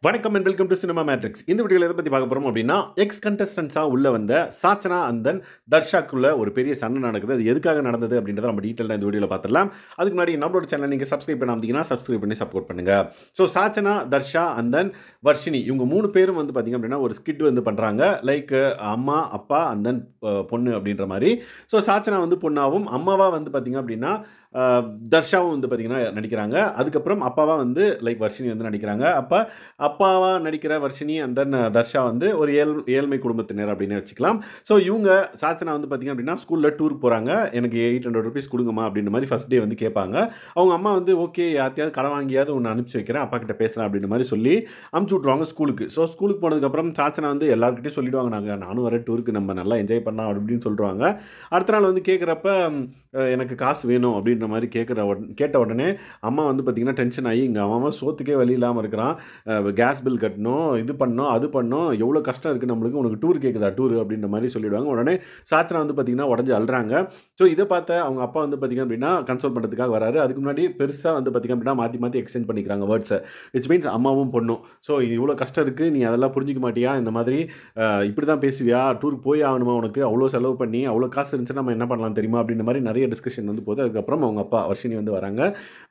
வணக்கம் and welcome to cinema matrix. இந்த வீடியோவில் எதை பற்றி பார்க்க போகிறோம் அப்படின்னா, எக்ஸ் கண்டஸ்டன்ஸாக உள்ள வந்த சாச்சனா அண்ட் தென் தர்ஷாக்குள்ள ஒரு பெரிய சண்டை நடக்குது. அது எதுக்காக நடந்தது அப்படின்றத நம்ம டீட்டெயிலாக இந்த வீடியோவில் பார்த்துடலாம். அதுக்கு முன்னாடி நம்மளோட சேனல் நீங்கள் சப்ஸ்கிரைப் பண்ணாமல் சப்ஸ்கிரைப் பண்ணி சப்போர்ட் பண்ணுங்கள். So Sachana, Darsha and then Varshini இவங்க 3 பேரும் வந்து பார்த்திங்க அப்படின்னா ஒரு ஸ்கிட் வந்து பண்ணுறாங்க. லைக் அம்மா, அப்பா அண்ட் தென் பொண்ணு அப்படின்ற மாதிரி. ஸோ சாச்சனா வந்து பொண்ணாகவும், அம்மாவாக வந்து பார்த்திங்க அப்படின்னா தர்ஷாவும் வந்து பார்த்திங்கன்னா நடிக்கிறாங்க. அதுக்கப்புறம் அப்பாவாக வந்து லைக் வர்ஷினி வந்து நடிக்கிறாங்க. அப்பாவாக நடிக்கிற வர்ஷினி அண்ட் தென் தர்ஷா வந்து ஒரு ஏழ்மை குடும்பத்தினர் அப்படின்னு வச்சுக்கலாம். ஸோ இவங்க சாச்சனா வந்து பார்த்திங்க அப்படின்னா ஸ்கூலில் டூர் போகிறாங்க. எனக்கு 800 rupees கொடுங்கம்மா அப்படின்ற மாதிரி ஃபஸ்ட் டே வந்து கேட்பாங்க. அவங்க அம்மா வந்து ஓகே, யார்ட்டையாவது கடன் வாங்கியாவது ஒன்று அனுப்பிச்சி வைக்கிறேன், அப்பா கிட்ட பேசுகிறேன் அப்படின்ற மாதிரி சொல்லி அனுப்பிச்சி விட்ருவாங்க ஸ்கூலுக்கு. ஸோ ஸ்கூலுக்கு போனதுக்கப்புறம் சாச்சனா வந்து எல்லாருக்கிட்டையும் சொல்லிவிடுவாங்க, நானும் வரேன் டூருக்கு, நம்ம நல்லா என்ஜாய் பண்ணலாம் அப்படின்னு சொல்லிடுவாங்க. அடுத்த நாள் வந்து கேட்குறப்ப எனக்கு காசு வேணும் அப்படின்ற மாதிரி கேட்ட உடனே அம்மா வந்து பார்த்திங்கன்னா டென்ஷன் ஆகி, இங்கே அவன் சோத்துக்கே வழி இல்லாமல் இருக்கிறான், கேஸ் பில் கட்டணும், இது பண்ணணும், அது பண்ணணும், எவ்வளோ கஷ்டம் இருக்குது நம்மளுக்கு, உனக்கு டூர் கேட்குதா டூர் அப்படின்ற மாதிரி சொல்லிவிடுவாங்க. உடனே சாச்சனா வந்து பார்த்திங்கன்னா உடஞ்சி அழுறாங்க. ஸோ இதை பார்த்த அவங்க அப்பா வந்து பார்த்திங்க அப்படின்னா கன்சோல் பண்ணுறதுக்காக வராரு. அதுக்கு முன்னாடி பெருசாக வந்து பார்த்திங்க அப்படின்னா மாற்றி எக்ஸ்சேஞ்ச் பண்ணிக்கிறாங்க வேர்ட்ஸை, விச் மீன்ஸ் அம்மாவும் பொண்ணும். ஸோ இவ்வளோ கஷ்டம் இருக்குது, நீ அதெல்லாம் புரிஞ்சிக்க மாட்டியா, இந்த மாதிரி இப்படி தான் பேசுவியா, டூருக்கு போய் ஆகணுமா, உனக்கு அவ்வளோ செலவு பண்ணி அவ்வளோ காசு இருந்துச்சுன்னா நம்ம என்ன பண்ணலாம் தெரியுமா அப்படின்ற மாதிரி நிறைய டிஸ்கஷன் வந்து போகுது. அதுக்கப்புறம் அவங்க அப்பா வர்ஷினி வந்து வராங்க.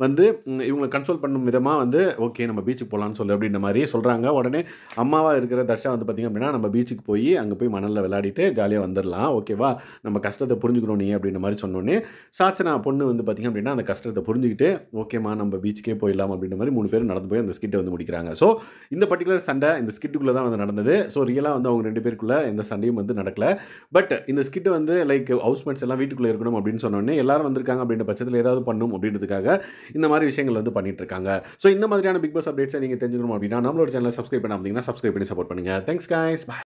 வந்து இவங்களை கன்சோல் பண்ணும் விதமாக வந்து ஓகே நம்ம பீச்சுக்கு போகலான்னு சொல்லு அப்படின்ற மாதிரி சொல்கிறாங்க. உடனே அம்மாவாக இருக்கிற தர்ஷா வந்து பார்த்திங்க அப்படின்னா நம்ம பீச்சுக்கு போய் அங்கே போய் மணலில் விளையாடிட்டு ஜாலியாக வந்துடலாம், ஓகேவா, நம்ம கஷ்டத்தை புரிஞ்சுக்கணும் நீ அப்படின்ற மாதிரி சொன்னோன்னே சாச்சனா பொண்ணு வந்து பார்த்திங்க அப்படின்னா அந்த கஷ்டத்தை புரிஞ்சுக்கிட்டு ஓகேம்மா நம்ம பீச்சுக்கே போயிடலாம் அப்படின்ற மாதிரி 3 பேரும் நடந்து போய் அந்த ஸ்கிட்டை வந்து முடிக்கிறாங்க. ஸோ இந்த பர்டிகுலர் சண்டை இந்த ஸ்கிட்டுக்குள்ளே தான் வந்து நடந்தது. ஸோ ரியலாக வந்து அவங்க 2 பேருக்குள்ளே எந்த சண்டையும் வந்து நடக்கல. பட் இந்த ஸ்கிட்டு வந்து லைக் ஹவுஸ்மேட்ஸ் எல்லாம் வீட்டுக்குள்ளே இருக்கணும் அப்படின்னு சொன்னோடனே எல்லாரும் வந்திருக்காங்க அப்படின்ற பட்சத்தில் ஏதாவது பண்ணும் அப்படின்றதுக்காக இந்த மாதிரி விஷயங்கள் வந்து பண்ணிட்டு இருக்காங்க. ஸோ இந்த மாதிரியான பிக் பாஸ் அப்டேட்ஸை நீங்கள் தெரிஞ்சுக்கணும் அப்படின்னா நம்மளோட சேனலை சப்ஸ்கிரைப் பண்ணாமல் சப்ஸ்கிரைப் பண்ணி சப்போர்ட் பண்ணுங்கள். Thanks guys.